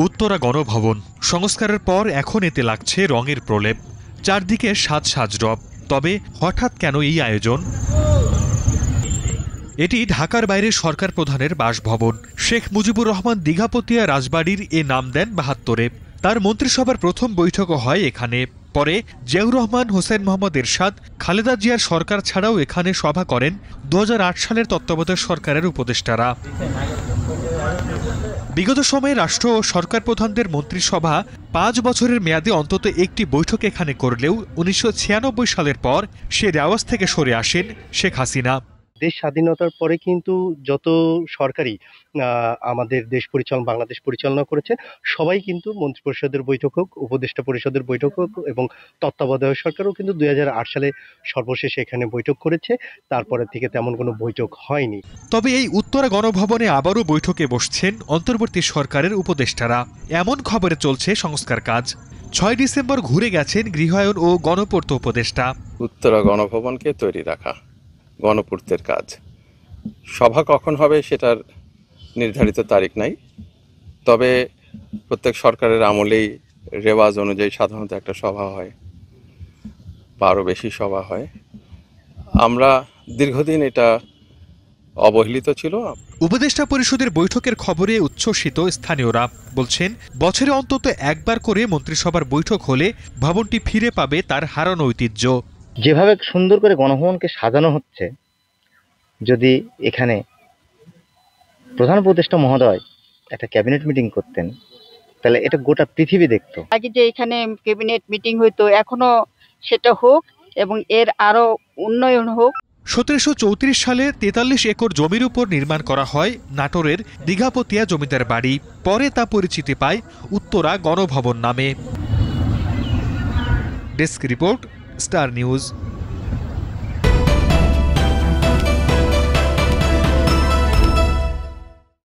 উত্তরা গণভবন সংস্কারের পর এখন এতে লাগছে রঙের প্রলেপ, চারদিকে সাজ সাজ রব। তবে হঠাৎ কেন এই আয়োজন? এটি ঢাকার বাইরে সরকার প্রধানের বাসভবন। শেখ মুজিবুর রহমান দীঘাপতিয়া রাজবাড়ির এ নাম দেন ৭২-এ। তার মন্ত্রিসভার প্রথম বৈঠকও হয় এখানে। পরে জিয়াউর রহমান, হোসেন মোহাম্মদ এরশাদ, খালেদা জিয়ার সরকার ছাড়াও এখানে সভা করেন ২০০৮ সালের তত্ত্বাবধায়ক সরকারের উপদেষ্টারা। বিগত সময়ে রাষ্ট্র ও সরকার প্রধানদের মন্ত্রিসভা ৫ বছরের মেয়াদে অন্তত একটি বৈঠক এখানে করলেও ১৯৯৬ সালের পর সে রেওয়াজ থেকে সরে আসেন শেখ হাসিনা। দেশ স্বাধীনতার পরে কিন্তু যত সরকারি আমাদের দেশ বাংলাদেশ পরিচালনা করেছে, সবাই কিন্তু মন্ত্রিপরিষদের বৈঠক হোক, উপদেষ্টা পরিষদের বৈঠক হোক এবং তত্ত্বাবধায়ক সরকারও কিন্তু ২০০৮ সালে সর্বশেষ এখানে বৈঠক করেছে। তারপরে থেকে তেমন কোনো বৈঠক হয়নি। তবে এই উত্তরা গণভবনে আবারও বৈঠকে বসছেন অন্তর্বর্তী সরকারের উপদেষ্টারা। এমন খবরে চলছে সংস্কার কাজ। ৬ ডিসেম্বর ঘুরে গেছেন গৃহায়ন ও গণপূর্ত উপদেষ্টা। উত্তরা গণভবনকে তৈরি রাখা গণপূর্তের কাজ। সভা কখন হবে সেটার নির্ধারিত তারিখ নাই, তবে প্রত্যেক সরকারের আমলেই রেওয়াজ অনুযায়ী সাধারণত একটা সভা হয় বা আরও বেশি সভা হয়। আমরা দীর্ঘদিন এটা অবহেলিত ছিল। উপদেষ্টা পরিষদের বৈঠকের খবরে উচ্ছ্বসিত স্থানীয়রা বলছেন, বছরে অন্তত একবার করে মন্ত্রিসভার বৈঠক হলে ভবনটি ফিরে পাবে তার হারানো ঐতিহ্য। যেভাবে সুন্দর করে গণভবনকে সাজানো হচ্ছে, যদি এখানে প্রধান উপদেষ্টা মহোদয় একটা ক্যাবিনেট মিটিং করতেন, তাহলে এটা গোটা পৃথিবী দেখত। আগে যে এখানে ক্যাবিনেট মিটিং হইতো, এখনো সেটা হোক এবং এর আরো উন্নয়ন হোক। ১৭৩৪ সালে ৪৩ একর জমির উপর নির্মাণ করা হয় নাটোরের দীঘাপতিয়া জমিদার বাড়ি। পরে তা পরিচিতি পায় উত্তরা গণভবন নামে। Desk report, star news.